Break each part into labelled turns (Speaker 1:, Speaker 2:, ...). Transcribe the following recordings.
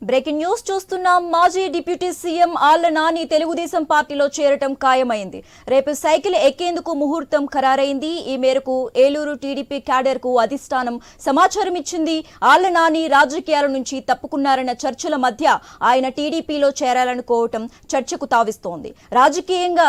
Speaker 1: Breaking news చూస్తున్నాం. మాజీ deputy CM Alla Nani Telugu Desam పార్టీలో చేరటం ఖాయమైంది. రేపు సైకిల్ ఎక్కేందుకు ముహూర్తం ఖరారైంది. ఈ మేరకు ఏలూరు టీడీపీ క్యాడర్ కు అధిష్టానం సమాచారం ఇచ్చింది. ఆళ్ల నాని రాజకీయాల నుంచి తప్పుకున్నారన్న చర్చల మధ్య ఆయన టీడీపీలో చేరాలనుకోవటం చర్చకు తావిస్తోంది. రాజకీయంగా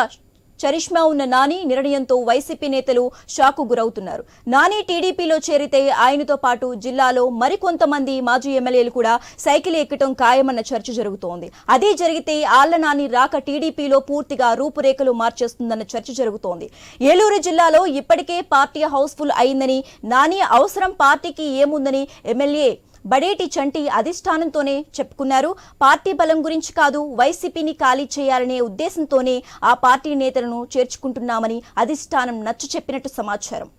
Speaker 1: చరిష్మా ఉన్న నాని నిర్ణయంతో వైసీపీ నేతలు షాకు గురవుతున్నారు. నాని టీడీపీలో చేరితే ఆయనతో పాటు జిల్లాలో మరికొంతమంది మాజీ ఎమ్మెల్యేలు కూడా సైకిల్ ఎక్కడం ఖాయమన్న చర్చ జరుగుతోంది. అదే జరిగితే ఆళ్ల నాని రాక టీడీపీలో పూర్తిగా రూపురేఖలు మార్చేస్తుందన్న చర్చ జరుగుతోంది. ఏలూరు జిల్లాలో ఇప్పటికే పార్టీ హౌస్ఫుల్ అయిందని, నాని అవసరం పార్టీకి ఏముందని ఎమ్మెల్యే బడేటి చంటి అధిష్టానంతోనే చెప్పుకున్నారు. పార్టీ బలం గురించి కాదు, వైసీపీని ఖాళీ చేయాలనే ఉద్దేశంతోనే ఆ పార్టీ నేతలను చేర్చుకుంటున్నామని అధిష్టానం నచ్చ చెప్పినట్టు సమాచారం.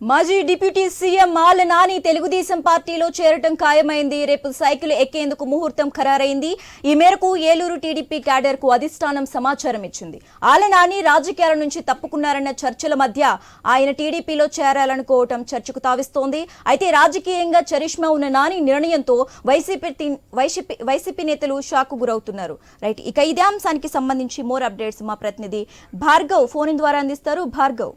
Speaker 1: మాజీ డిప్యూటీ సీఎం ఆళ్ల నాని తెలుగుదేశం పార్టీలో చేరటం ఖాయమైంది. రేపు సైకిల్ ఎక్కేందుకు ముహూర్తం ఖరారైంది. ఈ మేరకు ఏలూరు టీడీపీ క్యాడర్ కు అధిష్టానం సమాచారం ఇచ్చింది. ఆళ్ల నాని రాజకీయాల నుంచి తప్పుకున్నారన్న చర్చల మధ్య ఆయన టీడీపీలో చేరాలనుకోవటం చర్చకు తావిస్తోంది. అయితే రాజకీయంగా చరిష్మా ఉన్న నాని నిర్ణయంతో వైసీపీ నేతలు షాకు గురవుతున్నారు. రైట్, ఇక ఇదే అంశానికి సంబంధించి మోర్ అప్డేట్స్ మా ప్రతినిధి భార్గవ్ ఫోన్ ద్వారా అందిస్తారు. భార్గవ్,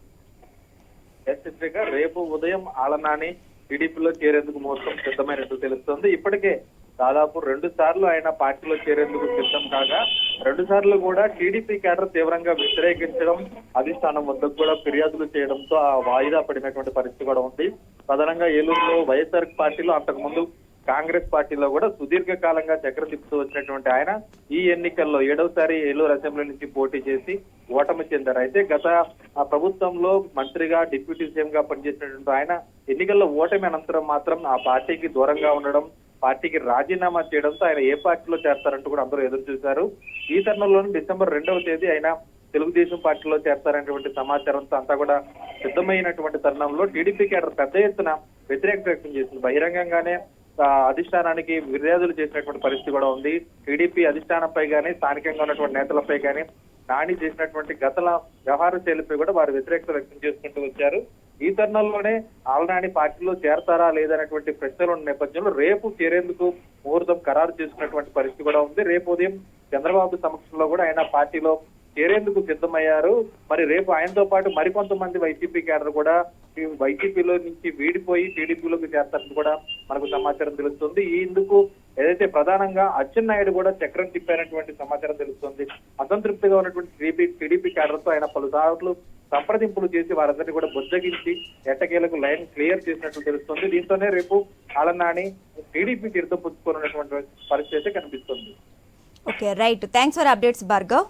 Speaker 2: రేపు ఉదయం ఆళ్ల నాని టీడీపీలో చేరేందుకు ముహూర్తం సిద్ధమైనట్టు తెలుస్తోంది. ఇప్పటికే దాదాపు 2 సార్లు ఆయన పార్టీలో చేరేందుకు సిద్ధం కాగా 2 సార్లు కూడా టీడీపీ క్యాడర్ తీవ్రంగా వ్యతిరేకించడం, అధిష్టానం వద్దకు కూడా ఫిర్యాదులు చేయడంతో ఆ వాయిదా పడినటువంటి పరిస్థితి కూడా ఉంది. ప్రధానంగా ఏలూరులో వైఎస్ఆర్ పార్టీలో అంతకుముందు కాంగ్రెస్ పార్టీలో కూడా సుదీర్ఘ కాలంగా చక్రం తిప్పుతూ వచ్చినటువంటి ఆయన ఈ ఎన్నికల్లో 7వసారి ఏలూరు అసెంబ్లీ నుంచి పోటీ చేసి ఓటమి చెందారు. అయితే గత ప్రభుత్వంలో మంత్రిగా డిప్యూటీ సీఎం గా పనిచేసినటువంటి ఆయన ఎన్నికల్లో ఓటమి అనంతరం మాత్రం ఆ పార్టీకి దూరంగా ఉండడం, పార్టీకి రాజీనామా చేయడంతో ఆయన ఏ పార్టీలో చేరతారంటూ కూడా అందరూ ఎదురు చూశారు. ఈ తరుణంలోనే డిసెంబర్ 2వ తేదీ ఆయన తెలుగుదేశం పార్టీలో చేరతారనేటువంటి సమాచారంతో అంతా కూడా సిద్ధమైనటువంటి తరుణంలో టీడీపీ కేడర్ పెద్ద ఎత్తున వ్యతిరేకత వ్యక్తం చేసింది. బహిరంగంగానే అధిష్టానానికి ఫిర్యాదులు చేసినటువంటి పరిస్థితి కూడా ఉంది. టీడీపీ అధిష్టానంపై కానీ స్థానికంగా ఉన్నటువంటి నేతలపై కానీ నాని చేసినటువంటి గతల వ్యవహార శైలిపై కూడా వారు వ్యతిరేకత వ్యక్తం చేసుకుంటూ వచ్చారు. ఈ తరుణంలోనే ఆళ్ల నాని పార్టీలో చేరతారా లేదనేటువంటి ప్రశ్నలు ఉన్న నేపథ్యంలో రేపు చేరేందుకు ముహూర్తం ఖరారు చేసుకున్నటువంటి పరిస్థితి కూడా ఉంది. రేపు ఉదయం చంద్రబాబు సమక్షంలో కూడా ఆయన పార్టీలో చేరేందుకు సిద్ధమయ్యారు. మరి రేపు ఆయనతో పాటు మరికొంతమంది వైసీపీ క్యాడర్ కూడా వైసీపీలో నుంచి వీడిపోయి టీడీపీలోకి చేస్తారని కూడా మనకు సమాచారం తెలుస్తుంది. ఇందుకు ఏదైతే ప్రధానంగా అచ్చెన్నాయుడు కూడా చక్రం తిప్పారనేటువంటి సమాచారం తెలుస్తుంది. అసంతృప్తిగా ఉన్నటువంటి టీడీపీ క్యాడర్ తో ఆయన పలుసార్లు సంప్రదింపులు చేసి వారందరినీ కూడా బుజ్జగించి ఎట్టకేలకు లైన్ క్లియర్ చేసినట్లు తెలుస్తుంది. దీంతోనే రేపు ఆళ్ల నాని టీడీపీ తీర్థం పుచ్చుకోనున్నటువంటి పరిస్థితి కనిపిస్తుంది.
Speaker 1: Okay, right, thanks for updates Bhargav.